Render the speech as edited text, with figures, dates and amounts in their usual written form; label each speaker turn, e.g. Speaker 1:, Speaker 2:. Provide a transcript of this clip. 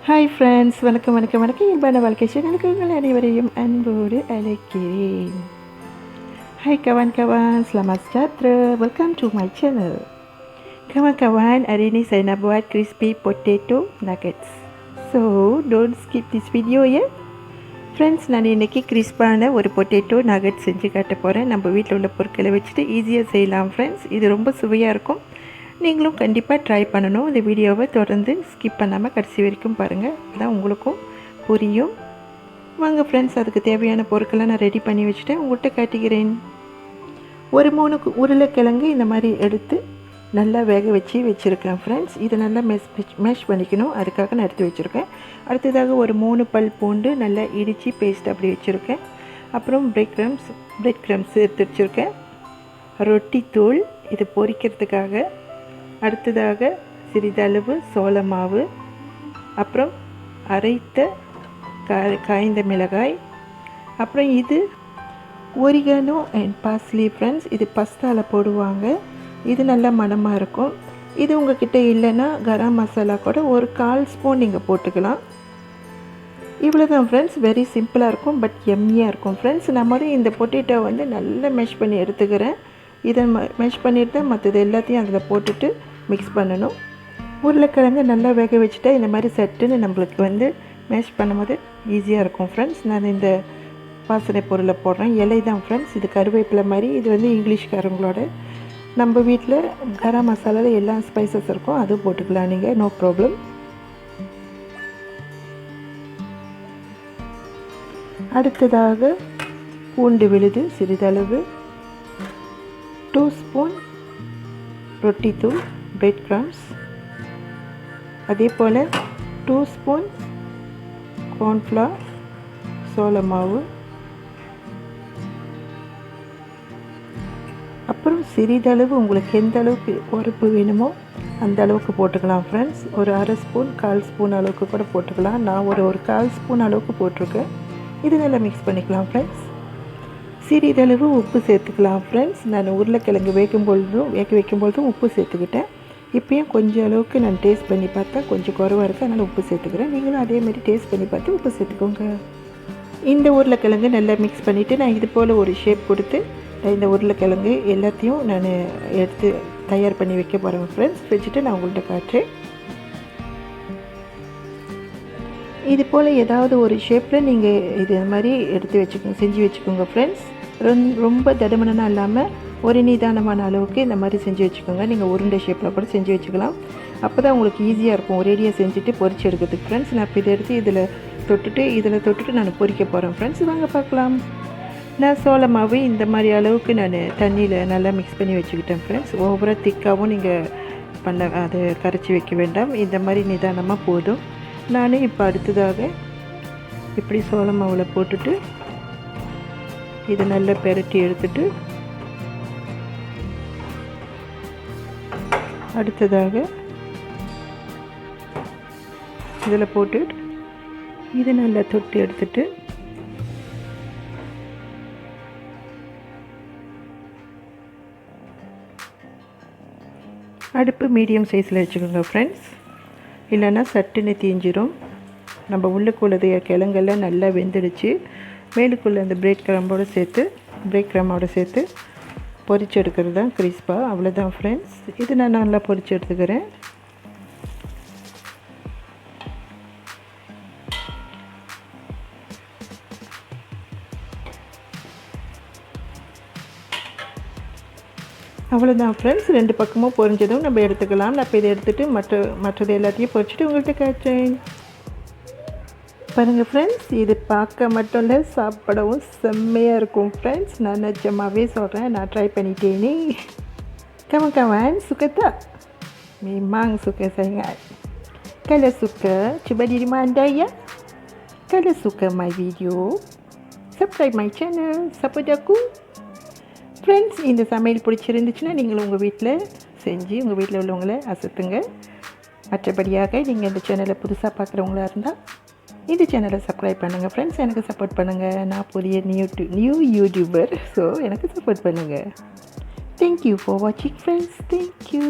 Speaker 1: Hi friends, வணக்கம் வணக்கம் வணக்கம். இயல்பான வாழ்க்கை சேனலுக்கு உங்கள் அனைவரையும் அன்போடு அழைக்கிறேன். Hai kawan-kawan, selamat sejahtera. Welcome to my channel. Kawan-kawan, hari ni saya nak buat crispy potato nuggets. So, don't skip this video ya. Friends, நான் இன்றைக்கி கிறிஸ்பான ஒரு பொட்டேட்டோ நகட் செஞ்சு காட்ட போகிறேன். நம்ம வீட்டில் உள்ள பொருட்களை வச்சுட்டு ஈஸியாக செய்யலாம் ஃப்ரெண்ட்ஸ். இது ரொம்ப சுவையாக இருக்கும். நீங்களும் கண்டிப்பாக ட்ரை பண்ணணும். இந்த வீடியோவை தொடர்ந்து ஸ்கிப் பண்ணாமல் கடைசி வரைக்கும் பாருங்கள். அதான் உங்களுக்கும் புரியும். வாங்க ஃப்ரெண்ட்ஸ், அதுக்கு தேவையான பொருட்களை நான் ரெடி பண்ணி வச்சுட்டேன், உங்கள்கிட்ட காட்டுகிறேன். ஒரு 3 உருளைக்கிழங்கு இந்த மாதிரி எடுத்து நல்லா வேக வச்சுருக்கேன் ஃப்ரெண்ட்ஸ். இதை நல்லா மேஷ் பண்ணிக்கணும், அதுக்காக நான் எடுத்து வச்சுருக்கேன். அடுத்ததாக ஒரு 3 பல் பூண்டு நல்லா இடித்து பேஸ்ட் அப்படி வச்சுருக்கேன். அப்புறம் பிரெட் க்ரம்ஸ் எடுத்து வச்சுருக்கேன். ரொட்டி தூள் இது பொரிக்கிறதுக்காக. அடுத்ததாக சிறிதளவு சோள மாவு, அப்புறம் அரைத்த காய்ந்த மிளகாய், அப்புறம் இது ஒரிகானோ அண்ட் பார்ஸ்லி ஃப்ரெண்ட்ஸ். இது பஸ்தாவில் போடுவாங்க, இது நல்ல மணமாக இருக்கும். இது உங்கள்கிட்ட இல்லைன்னா கரம் மசாலா கூட ஒரு 1/4 ஸ்பூன் நீங்கள் போட்டுக்கலாம். இவ்வளோ தான் ஃப்ரெண்ட்ஸ், வெரி சிம்பிளாக இருக்கும், பட் எம்மியாக இருக்கும் ஃப்ரெண்ட்ஸ். நான் மாதிரி இந்த பொட்டேட்டோ வந்து நல்லா மெஷ் பண்ணி எடுத்துக்கிறேன். இதை மெஷ் பண்ணிட்டு தான் மற்றது எல்லாத்தையும் அதில் போட்டுட்டு மிக்ஸ் பண்ணணும். உருளைக்கிழங்கு நல்லா வேக வச்சுட்டா இந்த மாதிரி செட்டுன்னு நம்மளுக்கு வந்து மேஷ் பண்ணும்போது ஈஸியாக இருக்கும் ஃப்ரெண்ட்ஸ். நான் இந்த வாசனை பொருளை போடுறேன். இலை தான் ஃப்ரெண்ட்ஸ், இது கருவேப்பிலை மாதிரி. இது வந்து இங்கிலீஷ்காரங்களோட. நம்ம வீட்டில் கரம் மசாலாவில் எல்லா ஸ்பைசஸ் இருக்கும், அது போட்டுக்கலாம் நீங்கள், நோ ப்ராப்ளம். அடுத்ததாக பூண்டு விழுது சிறிதளவு, 2 ஸ்பூன் ரொட்டி தூள் பிரெட் க்ரம்ஸ், அதே போல் 2 ஸ்பூன் கார்ன்ஃப்ளவர் சோள மாவு, அப்புறம் சிறிதளவு உங்களுக்கு எந்த அளவுக்கு உரப்பு வேணுமோ அந்த அளவுக்கு போட்டுக்கலாம் ஃப்ரெண்ட்ஸ். ஒரு 1/2 ஸ்பூன் 1/4 ஸ்பூன் அளவுக்கு கூட போட்டுக்கலாம். நான் ஒரு 1/4 ஸ்பூன் அளவுக்கு போட்டிருக்கேன். இது நல்லா மிக்ஸ் பண்ணிக்கலாம் ஃப்ரெண்ட்ஸ். சிறிதளவு உப்பு சேர்த்துக்கலாம் ஃப்ரெண்ட்ஸ். நான் உருளைக்கிழங்கு வேக வைக்கும்பொழுதும் உப்பு சேர்த்துக்கிட்டேன். இப்போயும் கொஞ்சம் அளவுக்கு நான் டேஸ்ட் பண்ணி பார்த்தா கொஞ்சம் குறைவாக இருக்குது, அதனால் உப்பு சேர்த்துக்கிறேன். நீங்களும் அதேமாதிரி டேஸ்ட் பண்ணி பார்த்து உப்பு சேர்த்துக்கோங்க. இந்த உருளைக்கிழங்கு நல்லா மிக்ஸ் பண்ணிவிட்டு நான் இது போல் ஒரு ஷேப் கொடுத்து இந்த உருளைக்கிழங்கு எல்லாத்தையும் நான் எடுத்து தயார் பண்ணி வைக்க போகிறேன் ஃப்ரெண்ட்ஸ். வச்சுட்டு நான் உங்கள்கிட்ட காட்டுறேன். இது போல் ஏதாவது ஒரு ஷேப்பில் நீங்கள் இது மாதிரி செஞ்சு வச்சுக்கோங்க ஃப்ரெண்ட்ஸ். ரொம்ப தடிமனாக இல்லாமல் ஒரு நிதானமான அளவுக்கு இந்த மாதிரி செஞ்சு வச்சுக்கோங்க. நீங்கள் உருண்டை ஷேப்பில் கூட செஞ்சு வச்சுக்கலாம். அப்போ தான் உங்களுக்கு ஈஸியாக இருக்கும் ஒரேடியாக செஞ்சுட்டு பொரிச்சு எடுக்கிறதுக்கு ஃப்ரெண்ட்ஸ். நான் இப்போ இதை எடுத்து இதில் தொட்டுட்டு நான் பொரிக்க போகிறேன் ஃப்ரெண்ட்ஸ். வாங்க பார்க்கலாம். நான் சோள மாவு இந்த மாதிரி அளவுக்கு நான் தண்ணியில் நல்லா மிக்ஸ் பண்ணி வச்சுக்கிட்டேன் ஃப்ரெண்ட்ஸ். ஓவராக திக்காகவும் நீங்கள் அதை கரைச்சி வைக்க வேண்டாம், இந்த மாதிரி நிதானமாக போதும். நான் இப்போ அடுத்ததாக இப்படி சோள மாவில் போட்டுட்டு இதை நல்லா பெரட்டி எடுத்துட்டு அடுத்ததாக இதில் போட்டு இது நல்லா தொட்டு எடுத்துட்டு அடுப்பு மீடியம் சைஸில் வச்சுக்கோங்க ஃப்ரெண்ட்ஸ், இல்லைன்னா சட்டுன்னு தீஞ்சிரும். நம்ம உள்ளுக்குள்ளது கிழங்கெல்லாம் நல்லா வெந்துடுச்சு. மேலுக்குள்ளே அந்த பிரெட் க்ரம்மோடு சேர்த்து பொரிச்சு எடுக்கிறது தான் கிறிஸ்பாக. அவ்வளோதான் ஃப்ரெண்ட்ஸ். இது நான் நல்லா பொரிச்சு எடுத்துக்கிறேன். அவ்வளோதான் ஃப்ரெண்ட்ஸ். 2 பக்கமும் பொரிஞ்சதும் நம்ம எடுத்துக்கலாம். நான் இப்போ இதை எடுத்துகிட்டு மற்றது எல்லாத்தையும் பொரிச்சிட்டு உங்கள்கிட்ட காட்டுறேன். பாருங்கள் ஃப்ரெண்ட்ஸ், இது பார்க்க மட்டும் இல்லை, சாப்பிடவும் செம்மையாக இருக்கும் ஃப்ரெண்ட்ஸ். நான் நிஜமாகவே சொல்கிறேன், நான் try பண்ணிட்டேனே. Kawan-kawan, suka tak? Memang suka sangat. Kalau suka, cuba di rumah anda ya. Kalau suka my video, subscribe my channel, support aku. Friends, இந்த சமையல் பிடிச்சிருந்துச்சுன்னா நீங்களும் உங்கள் வீட்டில் செஞ்சு உங்கள் வீட்டில் உள்ளவங்களை அசத்துங்க. மற்றபடியாக நீங்கள் இந்த சேனலை புதுசாக பார்க்குறவங்களா இருந்தால் இந்த சேனலை சப்ஸ்கிரைப் பண்ணுங்கள் ஃப்ரெண்ட்ஸ். எனக்கு சப்போர்ட் பண்ணுங்கள். நான் புதிய நியூ யூடியூபர், ஸோ எனக்கு சப்போர்ட் பண்ணுங்கள். தேங்க்யூ ஃபார் வாட்சிங் ஃப்ரெண்ட்ஸ். தேங்க்யூ.